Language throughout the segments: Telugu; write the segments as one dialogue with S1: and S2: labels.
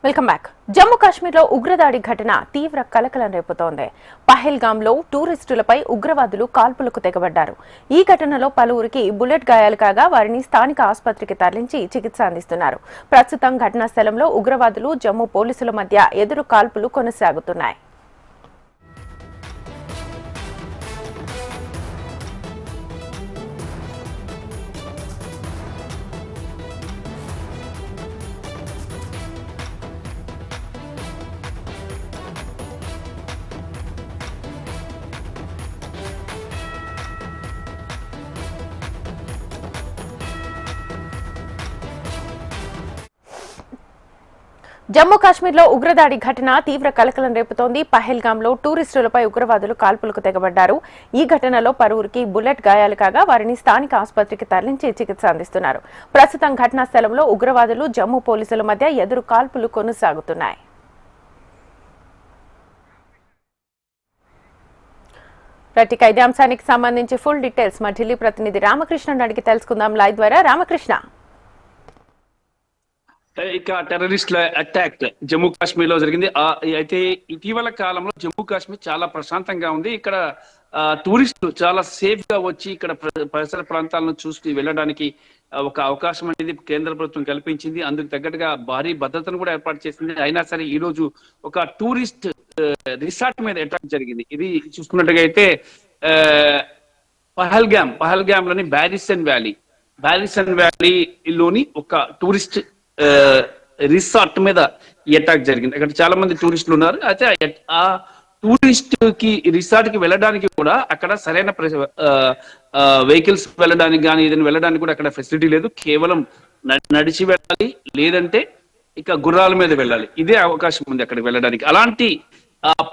S1: Welcome back. జమ్మూ కాశ్మీర్లో ఉగ్రదాడి ఘటన తీవ్ర కలకలం రేపుతోంది. పహల్గామ్లో టూరిస్టులపై ఉగ్రవాదులు కాల్పులకు తెగబడ్డారు. ఈ ఘటనలో పలువురికి బుల్లెట్ గాయాలు కాగా వారిని స్థానిక ఆసుపత్రికి తరలించి చికిత్స అందిస్తున్నారు. ప్రస్తుతం ఘటనా స్థలంలో ఉగ్రవాదులు జమ్మూ పోలీసుల మధ్య ఎదురు కాల్పులు కొనసాగుతున్నాయి. జమ్మూ కాశ్మీర్లో ఉగ్రదాడి ఘటన తీవ్ర కలకలం రేపుతోంది. పహల్గామ్లో టూరిస్టులపై ఉగ్రవాదులు కాల్పులకు తెగబడ్డారు. ఈ ఘటనలో పలువురికి బుల్లెట్ గాయాలు కాగా వారిని స్థానిక ఆసుపత్రికి తరలించి చికిత్స అందిస్తున్నారు. ప్రస్తుతం ఘటనా స్థలంలో ఉగ్రవాదులు జమ్మూ పోలీసుల మధ్య ఎదురు కాల్పులు కొనసాగుతున్నాయి. ప్రతిక ఇదే అంశానికి సంబంధించి ఫుల్ డీటెయిల్స్ మా ఢిల్లీ ప్రతినిధి రామకృష్ణ అడిగి తెలుసుకుందాం లైవ్ ద్వారా. రామకృష్ణ,
S2: ఇక టెర్రరిస్టుల అటాక్ జమ్మూ కాశ్మీర్ లో జరిగింది. అయితే ఇటీవల కాలంలో జమ్మూ కాశ్మీర్ చాలా ప్రశాంతంగా ఉంది. ఇక్కడ టూరిస్టులు చాలా సేఫ్ గా వచ్చి ఇక్కడ పరిసర ప్రాంతాలను చూసి వెళ్ళడానికి ఒక అవకాశం అనేది కేంద్ర ప్రభుత్వం కల్పించింది. అందుకు తగ్గట్టుగా భారీ భద్రతను కూడా ఏర్పాటు చేసింది. అయినా సరే ఈ రోజు ఒక టూరిస్ట్ రిసార్ట్ మీద అటాక్ జరిగింది. ఇది చూసుకున్నట్టుగా అయితే పహల్గామ్ లోని బ్యారిసన్ వ్యాలీలోని ఒక టూరిస్ట్ రిసార్ట్ మీద అటాక్ జరిగింది. అక్కడ చాలా మంది టూరిస్టులు ఉన్నారు. అయితే ఆ టూరిస్ట్ కి రిసార్ట్ కి వెళ్ళడానికి కూడా అక్కడ సరైన వెహికల్స్ వెళ్ళడానికి కానీ ఏదైనా వెళ్ళడానికి కూడా అక్కడ ఫెసిలిటీ లేదు. కేవలం నడిచి వెళ్ళాలి, లేదంటే ఇక గుర్రాల మీద వెళ్ళాలి. ఇదే అవకాశం ఉంది అక్కడికి వెళ్ళడానికి. అలాంటి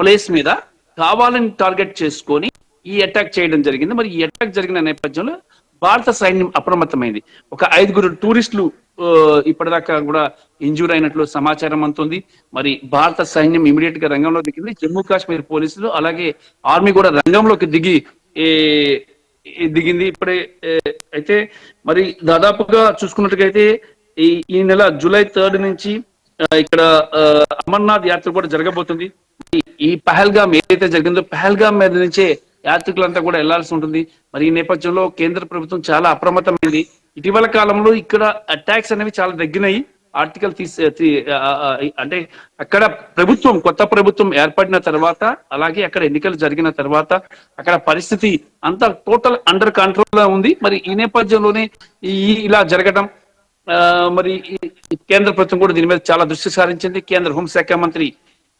S2: ప్లేస్ మీద కావాలని టార్గెట్ చేసుకొని ఈ అటాక్ చేయడం జరిగింది. మరి ఈ అటాక్ జరిగిన నేపథ్యంలో భారత సైన్యం అప్రమత్తమైంది. ఒక 5 టూరిస్టులు ఇప్పటిదాకా కూడా ఇంజూర్ అయినట్లు సమాచారం అందుతుంది. మరి భారత సైన్యం ఇమీడియట్ గా రంగంలో దిగింది. జమ్మూ కాశ్మీర్ పోలీసులు అలాగే ఆర్మీ కూడా రంగంలోకి దిగింది ఇప్పుడే. అయితే మరి దాదాపుగా చూసుకున్నట్టుగైతే ఈ నెల జూలై 3 నుంచి ఇక్కడ అమర్నాథ్ యాత్ర కూడా జరగబోతుంది. ఈ పహల్గామ్ ఏదైతే జరిగిందో పహల్గామ్ మీద నుంచే యాత్రికులంతా కూడా వెళ్లాల్సి ఉంటుంది. మరి ఈ నేపథ్యంలో కేంద్ర ప్రభుత్వం చాలా అప్రమత్తమైంది. ఇటీవల కాలంలో ఇక్కడ అటాక్స్ అనేవి చాలా తగ్గినాయి. ఆర్టికల్ అంటే అక్కడ కొత్త ప్రభుత్వం ఏర్పడిన తర్వాత, అలాగే అక్కడ ఎన్నికలు జరిగిన తర్వాత అక్కడ పరిస్థితి అంతా టోటల్ అండర్ కంట్రోల్ లో ఉంది. మరి ఈ నేపథ్యంలోనే ఇలా జరగడం, మరి కేంద్ర ప్రభుత్వం కూడా దీని మీద చాలా దృష్టి సారించింది. కేంద్ర హోంశాఖ మంత్రి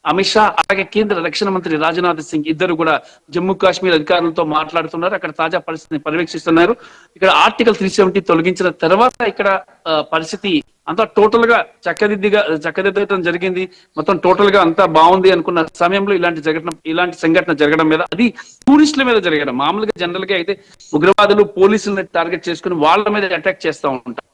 S2: అమిత్ షా అలాగే కేంద్ర రక్షణ మంత్రి రాజ్నాథ్ సింగ్ ఇద్దరు కూడా జమ్మూ కాశ్మీర్ అధికారులతో మాట్లాడుతున్నారు. అక్కడ తాజా పరిస్థితిని పర్యవేక్షిస్తున్నారు. ఇక్కడ ఆర్టికల్ 370 తొలగించిన తర్వాత ఇక్కడ పరిస్థితి అంతా టోటల్ గా చక్కదిద్దడం జరిగింది. మొత్తం టోటల్ గా అంతా బాగుంది అనుకున్న సమయంలో ఇలాంటి సంఘటన జరగడం మీద, అది టూరిస్టుల మీద జరగడం. మామూలుగా జనరల్ గా అయితే ఉగ్రవాదులు పోలీసులను టార్గెట్ చేసుకుని వాళ్ళ మీద అటాక్ చేస్తూ ఉంటారు.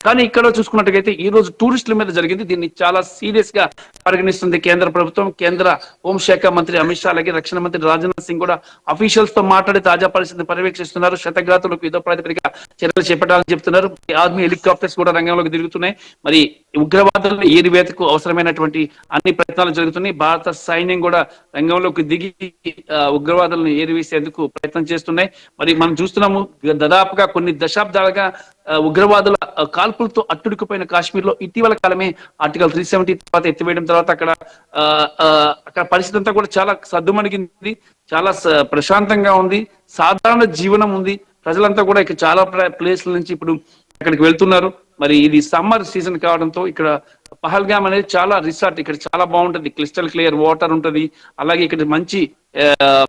S2: కానీ ఇక్కడ చూసుకున్నట్టుగైతే ఈ రోజు టూరిస్టుల మీద జరిగింది. దీన్ని చాలా సీరియస్ గా పరిగణిస్తుంది కేంద్ర ప్రభుత్వం. కేంద్ర హోంశాఖ మంత్రి అమిత్ షా అలాగే రక్షణ మంత్రి రాజ్నాథ్ సింగ్ కూడా అఫీషియల్స్ తో మాట్లాడి తాజా పరిస్థితిని పర్యవేక్షిస్తున్నారు. శతఘాతులకు యుద్ధ ప్రాతిపదిక చర్యలు చేపట్టాలని చెప్తున్నారు. ఆర్మీ హెలికాప్టర్స్ కూడా రంగంలోకి దిగుతున్నాయి. మరి ఉగ్రవాదులను ఏరివేతకు అవసరమైనటువంటి అన్ని ప్రయత్నాలు జరుగుతున్నాయి. భారత సైన్యం కూడా రంగంలోకి దిగి ఉగ్రవాదులను ఏరివేసేందుకు ప్రయత్నం చేస్తున్నాయి. మరి మనం చూస్తున్నాము దాదాపుగా కొన్ని దశాబ్దాలుగా ఉగ్రవాదుల కాల్పులతో అట్టుడికిపోయిన కాశ్మీర్ లో ఇటీవల కాలమే ఆర్టికల్ 370 తర్వాత ఎత్తివేయడం తర్వాత అక్కడ పరిస్థితి అంతా కూడా చాలా సద్దుమణిగింది. చాలా ప్రశాంతంగా ఉంది. సాధారణ జీవనం ఉంది. ప్రజలంతా కూడా ఇక్కడ చాలా ప్లేస్ల నుంచి ఇప్పుడు అక్కడికి వెళ్తున్నారు. మరి ఇది సమ్మర్ సీజన్ కావడంతో ఇక్కడ పహల్గామ్ అనేది చాలా రిసార్ట్, ఇక్కడ చాలా బాగుంటది. క్రిస్టల్ క్లియర్ వాటర్ ఉంటది. అలాగే ఇక్కడ మంచి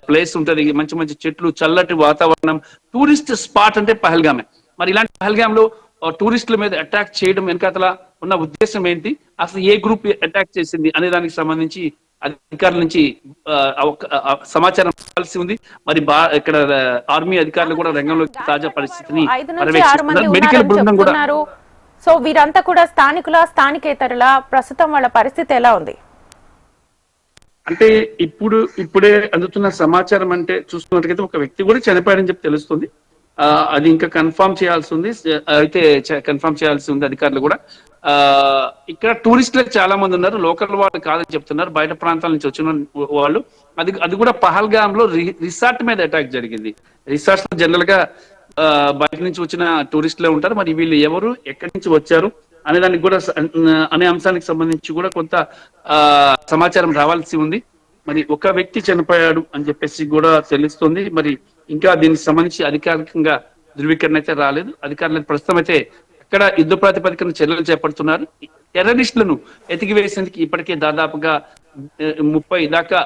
S2: ప్లేస్ ఉంటది. మంచి మంచి చెట్లు, చల్లటి వాతావరణం. టూరిస్ట్ స్పాట్ అంటే పహల్గామే. మరి ఇలాంటి పహల్గామ్ లో టూరిస్టుల మీద అటాక్ చేయడం వెనకాతల ఉన్న ఉద్దేశం ఏంటి, అసలు ఏ గ్రూప్ అటాక్ చేసింది అనే దానికి సంబంధించి అధికారుల నుంచి సమాచారం ఇవ్వాల్సి ఉంది. మరి ఇక్కడ ఆర్మీ అధికారులు కూడా రంగంలో తాజా పరిస్థితిని పర్యవేక్షిస్తున్నారు. మెడికల్ బృందం కూడా.
S1: సో వీరంతా కూడా స్థానికేతరుల ప్రస్తుతం వాళ్ళ పరిస్థితి ఎలా ఉంది?
S2: అంటే ఇప్పుడే అందుతున్న సమాచారం అంటే చూస్తున్నట్టుగైతే ఒక వ్యక్తి కూడా చనిపోయారని చెప్పి తెలుస్తుంది. అది ఇంకా కన్ఫర్మ్ చేయాల్సి ఉంది. అయితే కన్ఫర్మ్ చేయాల్సి ఉంది అధికారులు కూడా. ఆ ఇక్కడ టూరిస్టులు చాలా మంది ఉన్నారు, లోకల్ వాళ్ళు కాదని చెప్తున్నారు, బయట ప్రాంతాల నుంచి వచ్చిన వాళ్ళు. అది కూడా పహల్గామ్ లో రిసార్ట్ మీద అటాక్ జరిగింది. రిసార్ట్స్ లో జనరల్ గా బయట నుంచి వచ్చిన టూరిస్టులే ఉంటారు. మరి వీళ్ళు ఎవరు, ఎక్కడి నుంచి వచ్చారు అనే దానికి కూడా అనే అంశానికి సంబంధించి కూడా కొంత సమాచారం రావాల్సి ఉంది. మరి ఒక వ్యక్తి చనిపోయాడు అని చెప్పేసి కూడా తెలుస్తుంది. మరి ఇంకా దీనికి సంబంధించి అధికారికంగా ధృవీకరణ అయితే రాలేదు. అధికారులు ప్రస్తుతం అయితే అక్కడ యుద్ధ ప్రాతిపదికన చర్యలు చేపడుతున్నారు. టెర్రరిస్టులను ఎతికివేసేందుకు ఇప్పటికే దాదాపుగా 30 దాకా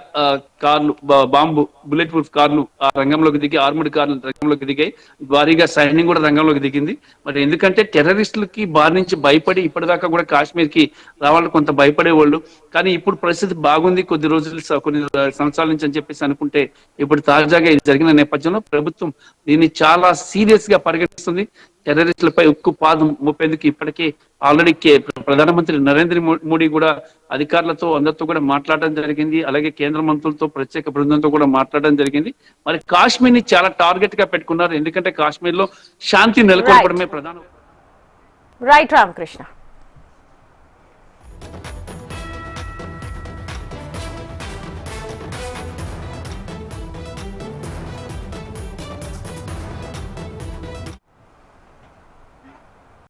S2: కార్లు, బాంబు బుల్లెట్ ప్రూఫ్ కార్లు ఆ రంగంలోకి దిగి, ఆర్మడ్ కార్లు రంగంలోకి దిగాయి. భారీగా సైన్యం కూడా రంగంలోకి దిగింది. మరి ఎందుకంటే టెర్రరిస్టులకి బారి నుంచి భయపడి ఇప్పటిదాకా కూడా కాశ్మీర్ కి రావాలని కొంత భయపడేవాళ్ళు. కానీ ఇప్పుడు పరిస్థితి బాగుంది, కొన్ని సంవత్సరాల నుంచి అని చెప్పేసి అనుకుంటే ఇప్పుడు తాజాగా ఇది జరిగిన నేపథ్యంలో ప్రభుత్వం దీన్ని చాలా సీరియస్ గా పరిగణిస్తుంది. టెర్రరిస్టులపై ఉక్కు పాదం మోపేందుకు ఇప్పటికే ఆల్రెడీ ప్రధానమంత్రి నరేంద్ర మోడీ కూడా అధికారులతో అందరితో కూడా మాట్లాడడం జరిగింది. అలాగే కేంద్ర మంత్రులతో, ప్రత్యేక బృందంతో కూడా మాట్లాడడం జరిగింది. మరి కాశ్మీర్ ని చాలా టార్గెట్ గా పెట్టుకున్నారు. ఎందుకంటే కాశ్మీర్ లో శాంతి నెలకొల్పడమే ప్రధాన.
S1: రైట్ రామకృష్ణ.